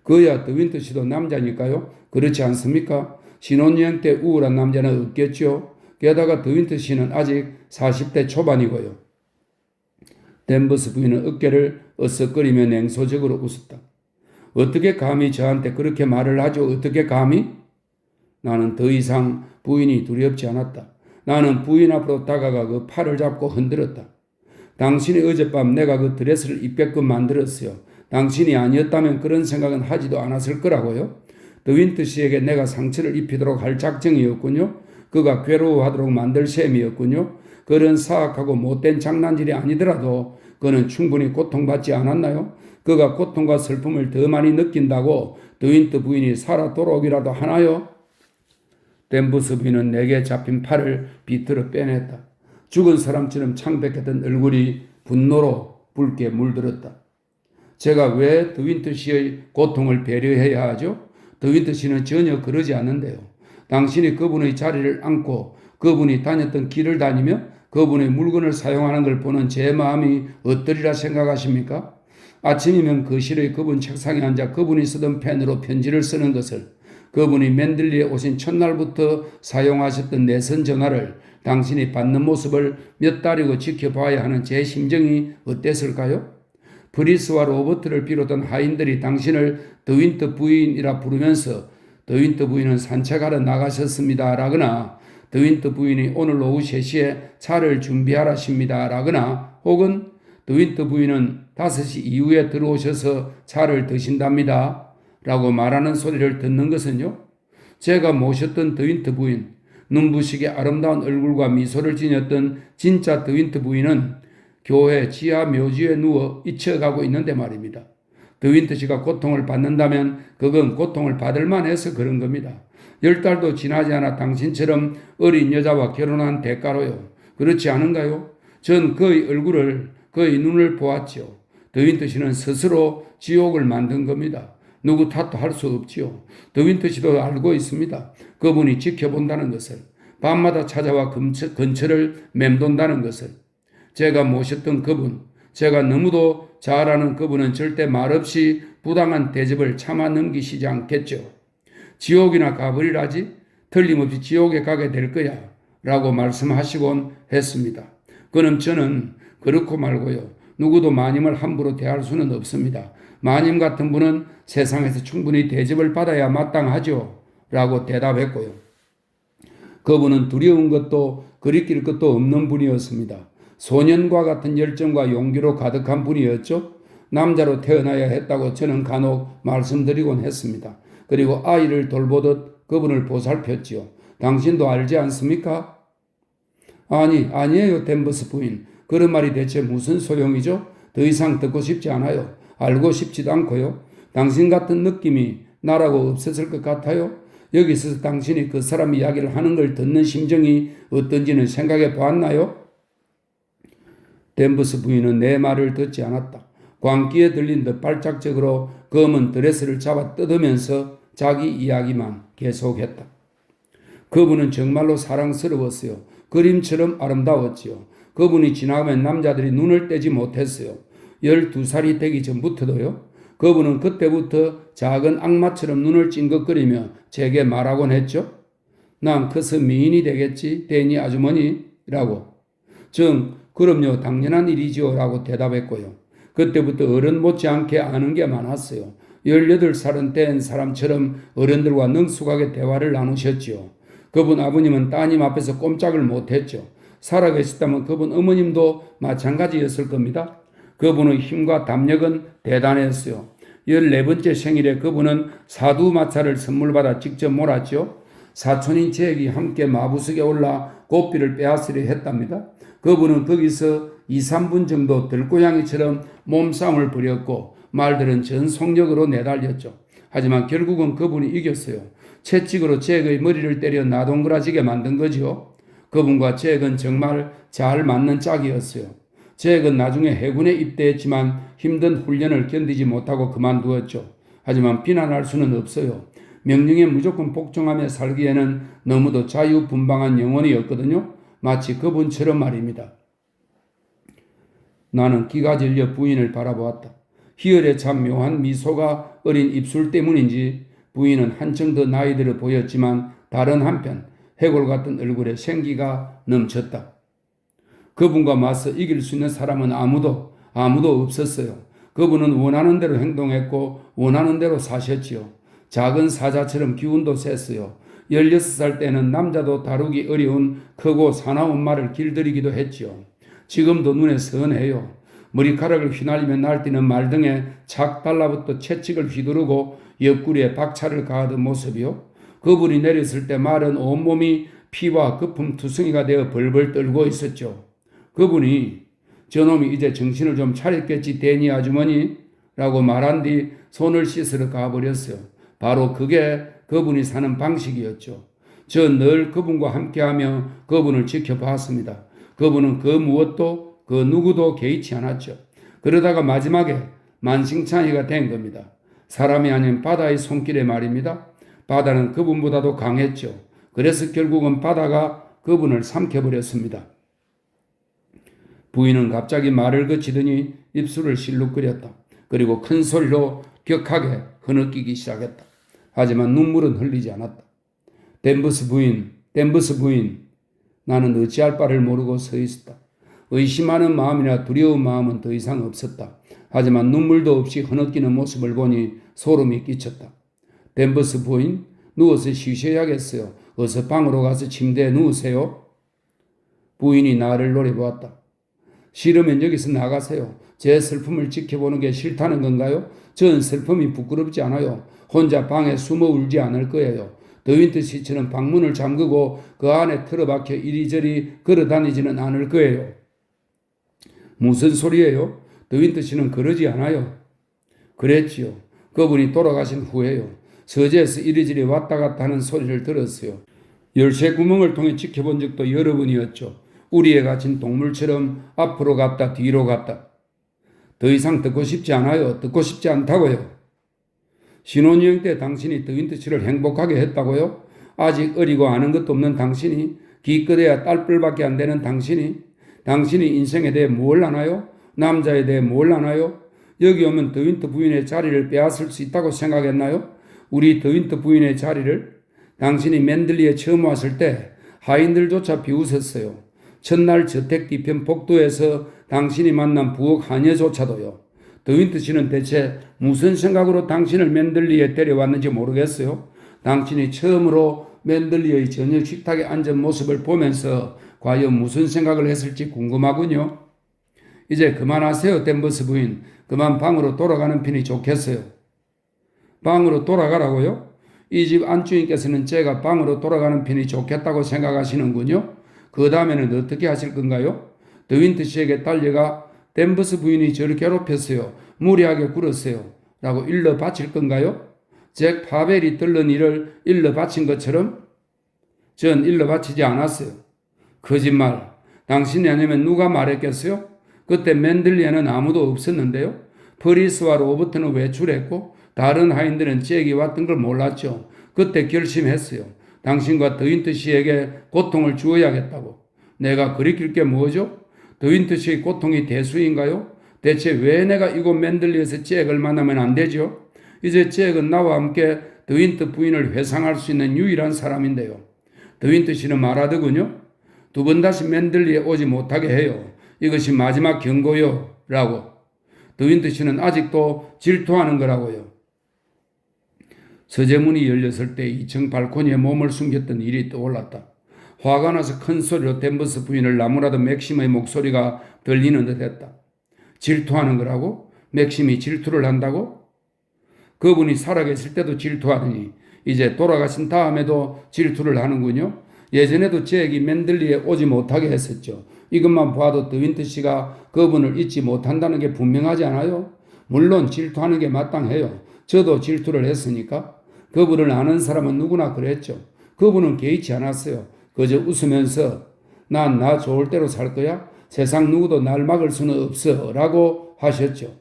그야 더윈트 씨도 남자니까요. 그렇지 않습니까? 신혼여행 때 우울한 남자는 없겠죠. 게다가 더윈트 씨는 아직 40대 초반이고요. 댄버스 부인은 어깨를 어쓱거리며 냉소적으로 웃었다. 어떻게 감히 저한테 그렇게 말을 하죠? 어떻게 감히? 나는 더 이상 부인이 두렵지 않았다. 나는 부인 앞으로 다가가 그 팔을 잡고 흔들었다. 당신이 어젯밤 내가 그 드레스를 입게끔 만들었어요. 당신이 아니었다면 그런 생각은 하지도 않았을 거라고요. 더윈트 씨에게 내가 상처를 입히도록 할 작정이었군요. 그가 괴로워하도록 만들 셈이었군요. 그런 사악하고 못된 장난질이 아니더라도 그는 충분히 고통받지 않았나요? 그가 고통과 슬픔을 더 많이 느낀다고 더윈트 부인이 살아 돌아오기라도 하나요? 댄버스 부인은 내게 잡힌 팔을 비틀어 빼냈다. 죽은 사람처럼 창백했던 얼굴이 분노로 붉게 물들었다. 제가 왜 더윈트 씨의 고통을 배려해야 하죠? 더윈트 씨는 전혀 그러지 않는데요. 당신이 그분의 자리를 앉고 그분이 다녔던 길을 다니며 그분의 물건을 사용하는 걸 보는 제 마음이 어떠리라 생각하십니까? 아침이면 거실의 그분 책상에 앉아 그분이 쓰던 펜으로 편지를 쓰는 것을, 그분이 맨들리에 오신 첫날부터 사용하셨던 내선 전화를 당신이 받는 모습을 몇 달이고 지켜봐야 하는 제 심정이 어땠을까요? 프리스와 로버트를 비롯한 하인들이 당신을 더윈터 부인이라 부르면서 더윈터 부인은 산책하러 나가셨습니다 라거나 더윈터 부인이 오늘 오후 3시에 차를 준비하라십니다 라거나 혹은 더윈터 부인은 5시 이후에 들어오셔서 차를 드신답니다 라고 말하는 소리를 듣는 것은요, 제가 모셨던 더윈터 부인, 눈부시게 아름다운 얼굴과 미소를 지녔던 진짜 더윈터 부인은 교회 지하 묘지에 누워 잊혀가고 있는데 말입니다. 더윈터 씨가 고통을 받는다면 그건 고통을 받을 만해서 그런 겁니다. 10달도 지나지 않아 당신처럼 어린 여자와 결혼한 대가로요. 그렇지 않은가요? 전 그의 얼굴을, 그의 눈을 보았지요. 더윈터 씨는 스스로 지옥을 만든 겁니다. 누구 탓도 할 수 없지요. 더윈터 씨도 알고 있습니다. 그분이 지켜본다는 것을, 밤마다 찾아와 근처를 맴돈다는 것을. 제가 모셨던 그분, 제가 너무도 잘 아는 그분은 절대 말없이 부당한 대접을 참아 넘기시지 않겠죠. 지옥이나 가버리라지, 틀림없이 지옥에 가게 될 거야 라고 말씀하시곤 했습니다. 그럼 저는 그렇고 말고요, 누구도 마님을 함부로 대할 수는 없습니다. 마님 같은 분은 세상에서 충분히 대접을 받아야 마땅하죠 라고 대답했고요. 그분은 두려운 것도 그리킬 것도 없는 분이었습니다. 소년과 같은 열정과 용기로 가득한 분이었죠. 남자로 태어나야 했다고 저는 간혹 말씀드리곤 했습니다. 그리고 아이를 돌보듯 그분을 보살폈지요. 당신도 알지 않습니까? 아니에요, 댄버스 부인. 그런 말이 대체 무슨 소용이죠? 더 이상 듣고 싶지 않아요. 알고 싶지도 않고요. 당신 같은 느낌이 나라고 없었을 것 같아요. 여기 있어서 당신이 그 사람 이야기를 하는 걸 듣는 심정이 어떤지는 생각해 보았나요? 댄버스 부인은 내 말을 듣지 않았다. 광기에 들린 듯 발작적으로 검은 드레스를 잡아 뜯으면서 자기 이야기만 계속했다. 그분은 정말로 사랑스러웠어요. 그림처럼 아름다웠지요. 그분이 지나가면 남자들이 눈을 떼지 못했어요. 12살이 되기 전부터도요. 그분은 그때부터 작은 악마처럼 눈을 찡긋거리며 제게 말하곤 했죠. 난 커서 미인이 되겠지, 데니 아주머니라고. 그럼요, 당연한 일이지요 라고 대답했고요. 그때부터 어른 못지않게 아는 게 많았어요. 18살은 된 사람처럼 어른들과 능숙하게 대화를 나누셨지요. 그분 아버님은 따님 앞에서 꼼짝을 못했죠. 살아계셨다면 그분 어머님도 마찬가지였을 겁니다. 그분의 힘과 담력은 대단했어요. 14번째 생일에 그분은 사두마차를 선물 받아 직접 몰았죠. 사촌인 제액이 함께 마부석에 올라 고삐를 빼앗으려 했답니다. 그분은 거기서 2, 3분 정도 들고양이처럼 몸싸움을 벌였고 말들은 전속력으로 내달렸죠. 하지만 결국은 그분이 이겼어요. 채찍으로 제액의 머리를 때려 나동그라지게 만든 거지요. 그분과 제액은 정말 잘 맞는 짝이었어요. 제액은 나중에 해군에 입대했지만 힘든 훈련을 견디지 못하고 그만두었죠. 하지만 비난할 수는 없어요. 명령에 무조건 복종하며 살기에는 너무도 자유분방한 영혼이었거든요. 마치 그분처럼 말입니다. 나는 기가 질려 부인을 바라보았다. 희열에 참 묘한 미소가 어린 입술 때문인지 부인은 한층 더 나이 들어 보였지만 다른 한편 해골 같은 얼굴에 생기가 넘쳤다. 그분과 맞서 이길 수 있는 사람은 아무도 없었어요. 그분은 원하는 대로 행동했고 원하는 대로 사셨지요. 작은 사자처럼 기운도 셌어요. 16살 때는 남자도 다루기 어려운 크고 사나운 말을 길들이기도 했지요. 지금도 눈에 선해요. 머리카락을 휘날리며 날뛰는 말등에 착 달라붙어 채찍을 휘두르고 옆구리에 박차를 가하던 모습이요. 그분이 내렸을 때 말은 온몸이 피와 거품 투성이가 되어 벌벌 떨고 있었죠. 그분이 저놈이 이제 정신을 좀 차렸겠지 데니 아주머니 라고 말한 뒤 손을 씻으러 가버렸어요. 바로 그게 그분이 사는 방식이었죠. 저 늘 그분과 함께하며 그분을 지켜봤습니다. 그분은 그 무엇도 그 누구도 개의치 않았죠. 그러다가 마지막에 만신창이가 된 겁니다. 사람이 아닌 바다의 손길에 말입니다. 바다는 그분보다도 강했죠. 그래서 결국은 바다가 그분을 삼켜버렸습니다. 부인은 갑자기 말을 그치더니 입술을 실룩거렸다. 그리고 큰 소리로 격하게 흐느끼기 시작했다. 하지만 눈물은 흘리지 않았다. 댄버스 부인, 나는 어찌할 바를 모르고 서 있었다. 의심하는 마음이나 두려운 마음은 더 이상 없었다. 하지만 눈물도 없이 흐느끼는 모습을 보니 소름이 끼쳤다. 댄버스 부인, 누워서 쉬셔야겠어요. 어서 방으로 가서 침대에 누우세요. 부인이 나를 노려보았다. 싫으면 여기서 나가세요. 제 슬픔을 지켜보는 게 싫다는 건가요? 전 슬픔이 부끄럽지 않아요. 혼자 방에 숨어 울지 않을 거예요. 더윈트 씨처럼 방문을 잠그고 그 안에 틀어박혀 이리저리 걸어다니지는 않을 거예요. 무슨 소리예요? 더윈트 씨는 그러지 않아요. 그랬지요. 그분이 돌아가신 후에요. 서재에서 이리저리 왔다 갔다 하는 소리를 들었어요. 열쇠 구멍을 통해 지켜본 적도 여러 번이었죠. 우리에 갇힌 동물처럼 앞으로 갔다 뒤로 갔다. 더 이상 듣고 싶지 않아요. 듣고 싶지 않다고요. 신혼여행 때 당신이 더윈트 씨를 행복하게 했다고요? 아직 어리고 아는 것도 없는 당신이, 기껏해야 딸뻘밖에 안 되는 당신이 인생에 대해 뭘 아나요? 남자에 대해 뭘 아나요? 여기 오면 더윈트 부인의 자리를 빼앗을 수 있다고 생각했나요? 우리 더윈트 부인의 자리를? 당신이 맨들리에 처음 왔을 때 하인들조차 비웃었어요. 첫날 저택 뒤편 복도에서 당신이 만난 부엌 하녀조차도요. 더윈트 씨는 대체 무슨 생각으로 당신을 맨들리에 데려왔는지 모르겠어요. 당신이 처음으로 맨들리의 저녁 식탁에 앉은 모습을 보면서 과연 무슨 생각을 했을지 궁금하군요. 이제 그만하세요, 댄버스 부인. 그만 방으로 돌아가는 편이 좋겠어요. 방으로 돌아가라고요? 이 집 안주인께서는 제가 방으로 돌아가는 편이 좋겠다고 생각하시는군요. 그 다음에는 어떻게 하실 건가요? 더윈트 씨에게 달려가 댄버스 부인이 저를 괴롭혔어요. 무리하게 굴었어요. 라고 일러 바칠 건가요? 잭 파벨이 들른 일을 일러 바친 것처럼? 전 일러 바치지 않았어요. 거짓말. 당신이 아니면 누가 말했겠어요? 그때 맨들리에는 아무도 없었는데요. 프리스와 로버트는 외출했고 다른 하인들은 잭이 왔던 걸 몰랐죠. 그때 결심했어요. 당신과 더윈트 씨에게 고통을 주어야겠다고. 내가 그리킬 게 뭐죠? 더윈트 씨의 고통이 대수인가요? 대체 왜 내가 이곳 맨들리에서 잭을 만나면 안 되죠? 이제 잭은 나와 함께 더윈트 부인을 회상할 수 있는 유일한 사람인데요. 더윈트 씨는 말하더군요. 두 번 다시 맨들리에 오지 못하게 해요. 이것이 마지막 경고요. 라고. 더윈트 씨는 아직도 질투하는 거라고요. 서재문이 열렸을 때 2층 발코니에 몸을 숨겼던 일이 떠올랐다. 화가 나서 큰 소리로 댄버스 부인을 나무라던 맥심의 목소리가 들리는 듯 했다. 질투하는 거라고? 맥심이 질투를 한다고? 그분이 살아계실 때도 질투하더니 이제 돌아가신 다음에도 질투를 하는군요. 예전에도 잭이 맨들리에 오지 못하게 했었죠. 이것만 봐도 더윈트 씨가 그분을 잊지 못한다는 게 분명하지 않아요? 물론 질투하는 게 마땅해요. 저도 질투를 했으니까. 그분을 아는 사람은 누구나 그랬죠. 그분은 개의치 않았어요. 그저 웃으면서 난 나 좋을 대로 살 거야. 세상 누구도 날 막을 수는 없어 라고 하셨죠.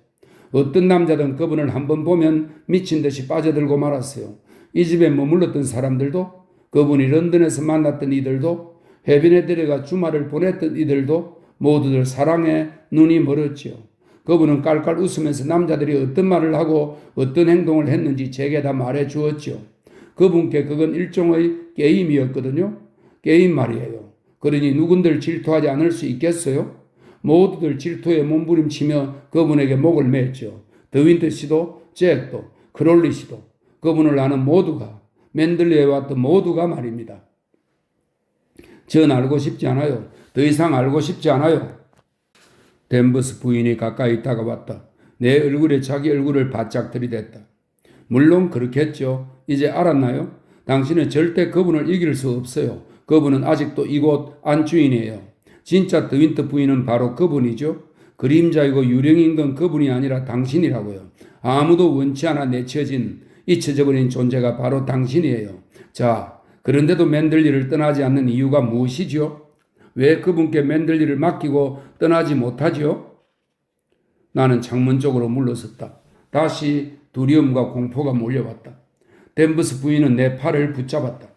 어떤 남자든 그분을 한번 보면 미친 듯이 빠져들고 말았어요. 이 집에 머물렀던 사람들도, 그분이 런던에서 만났던 이들도, 해변에 데려가 주말을 보냈던 이들도 모두들 사랑에 눈이 멀었지요. 그분은 깔깔 웃으면서 남자들이 어떤 말을 하고 어떤 행동을 했는지 제게 다 말해 주었지요. 그분께 그건 일종의 게임이었거든요. 게임 말이에요. 그러니 누군들 질투하지 않을 수 있겠어요? 모두들 질투에 몸부림치며 그분에게 목을 맸죠. 더윈트 씨도 잭도 크롤리 씨도 그분을 아는 모두가, 맨들리에 왔던 모두가 말입니다. 전 알고 싶지 않아요. 더 이상 알고 싶지 않아요. 댄버스 부인이 가까이 다가왔다. 내 얼굴에 자기 얼굴을 바짝 들이댔다. 물론 그렇겠죠. 이제 알았나요? 당신은 절대 그분을 이길 수 없어요. 그분은 아직도 이곳 안주인이에요. 진짜 더윈트 부인은 바로 그분이죠. 그림자이고 유령인 건 그분이 아니라 당신이라고요. 아무도 원치 않아 내쳐진, 잊혀져버린 존재가 바로 당신이에요. 자, 그런데도 맨들리를 떠나지 않는 이유가 무엇이죠? 왜 그분께 맨들리를 맡기고 떠나지 못하죠? 나는 창문 쪽으로 물러섰다. 다시 두려움과 공포가 몰려왔다. 댄버스 부인은 내 팔을 붙잡았다.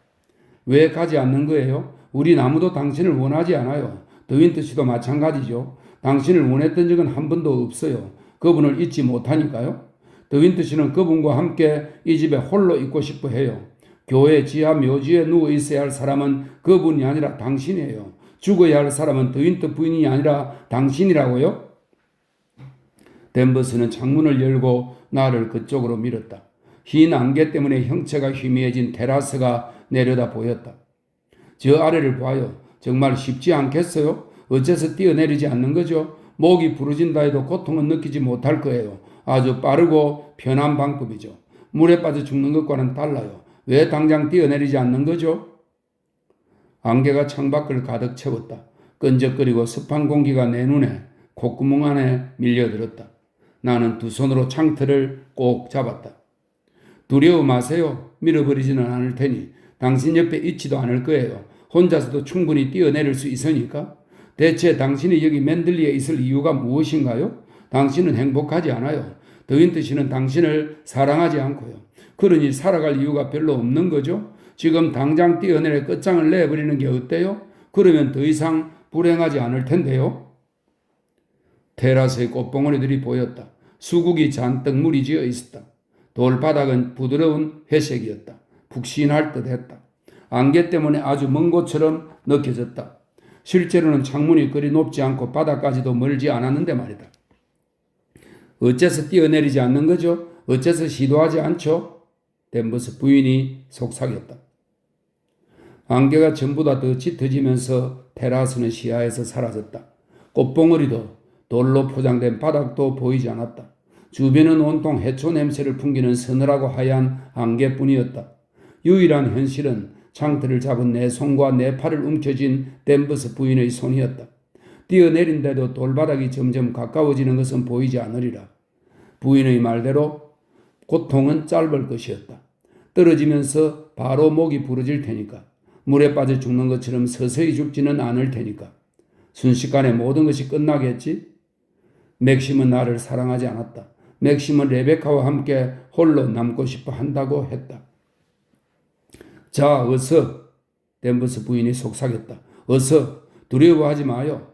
왜 가지 않는 거예요? 우린 아무도 당신을 원하지 않아요. 더윈트 씨도 마찬가지죠. 당신을 원했던 적은 한 번도 없어요. 그분을 잊지 못하니까요. 더윈트 씨는 그분과 함께 이 집에 홀로 있고 싶어 해요. 교회 지하 묘지에 누워 있어야 할 사람은 그분이 아니라 당신이에요. 죽어야 할 사람은 더윈트 부인이 아니라 당신이라고요? 댄버스는 창문을 열고 나를 그쪽으로 밀었다. 흰 안개 때문에 형체가 희미해진 테라스가 내려다 보였다. 저 아래를 봐요. 정말 쉽지 않겠어요? 어째서 뛰어내리지 않는 거죠? 목이 부러진다 해도 고통은 느끼지 못할 거예요. 아주 빠르고 편한 방법이죠. 물에 빠져 죽는 것과는 달라요. 왜 당장 뛰어내리지 않는 거죠? 안개가 창밖을 가득 채웠다. 끈적거리고 습한 공기가 내 눈에 콧구멍 안에 밀려들었다. 나는 두 손으로 창틀을 꼭 잡았다. 두려워 마세요. 밀어버리지는 않을 테니 당신 옆에 있지도 않을 거예요. 혼자서도 충분히 뛰어내릴 수 있으니까. 대체 당신이 여기 맨들리에 있을 이유가 무엇인가요? 당신은 행복하지 않아요. 더윈트 씨는 당신을 사랑하지 않고요. 그러니 살아갈 이유가 별로 없는 거죠. 지금 당장 뛰어내려 끝장을 내버리는 게 어때요? 그러면 더 이상 불행하지 않을 텐데요. 테라스의 꽃봉오리들이 보였다. 수국이 잔뜩 물이 지어 있었다. 돌바닥은 부드러운 회색이었다. 푹신할 듯했다. 안개 때문에 아주 먼 곳처럼 느껴졌다. 실제로는 창문이 그리 높지 않고 바닥까지도 멀지 않았는데 말이다. 어째서 뛰어내리지 않는 거죠? 어째서 시도하지 않죠? 댄버스 부인이 속삭였다. 안개가 전보다 더 짙어지면서 테라스는 시야에서 사라졌다. 꽃봉오리도 돌로 포장된 바닥도 보이지 않았다. 주변은 온통 해초 냄새를 풍기는 서늘하고 하얀 안개뿐이었다. 유일한 현실은 창틀을 잡은 내 손과 내 팔을 움켜쥔 댄버스 부인의 손이었다. 뛰어내린데도 돌바닥이 점점 가까워지는 것은 보이지 않으리라. 부인의 말대로 고통은 짧을 것이었다. 떨어지면서 바로 목이 부러질 테니까. 물에 빠져 죽는 것처럼 서서히 죽지는 않을 테니까. 순식간에 모든 것이 끝나겠지? 맥심은 나를 사랑하지 않았다. 맥심은 레베카와 함께 홀로 남고 싶어 한다고 했다. 자, 어서. 댄버스 부인이 속삭였다. 어서. 두려워하지 마요.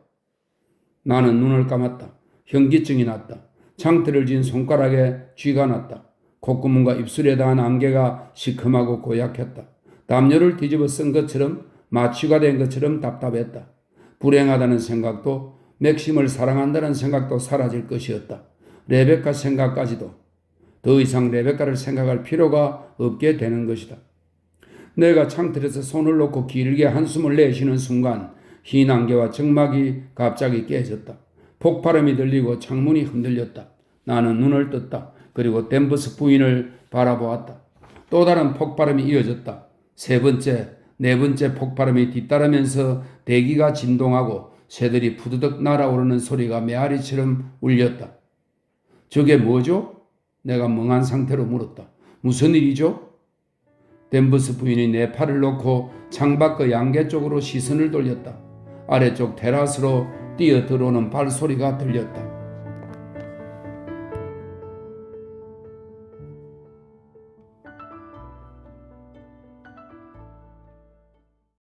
나는 눈을 감았다. 현기증이 났다. 창틀을 쥔 손가락에 쥐가 났다. 콧구멍과 입술에 닿은 안개가 시큼하고 고약했다. 담요를 뒤집어 쓴 것처럼 마취가 된 것처럼 답답했다. 불행하다는 생각도 맥심을 사랑한다는 생각도 사라질 것이었다. 레베카 생각까지도. 더 이상 레베카를 생각할 필요가 없게 되는 것이다. 내가 창틀에서 손을 놓고 길게 한숨을 내쉬는 순간 흰 안개와 정막이 갑자기 깨졌다. 폭발음이 들리고 창문이 흔들렸다. 나는 눈을 떴다. 그리고 댄버스 부인을 바라보았다. 또 다른 폭발음이 이어졌다. 세 번째, 네 번째 폭발음이 뒤따르면서 대기가 진동하고 새들이 푸드득 날아오르는 소리가 메아리처럼 울렸다. 저게 뭐죠? 내가 멍한 상태로 물었다. 무슨 일이죠? 댄버스 부인이 내 팔을 놓고 창밖의 양계 쪽으로 시선을 돌렸다. 아래쪽 테라스로 뛰어 들어오는 발소리가 들렸다.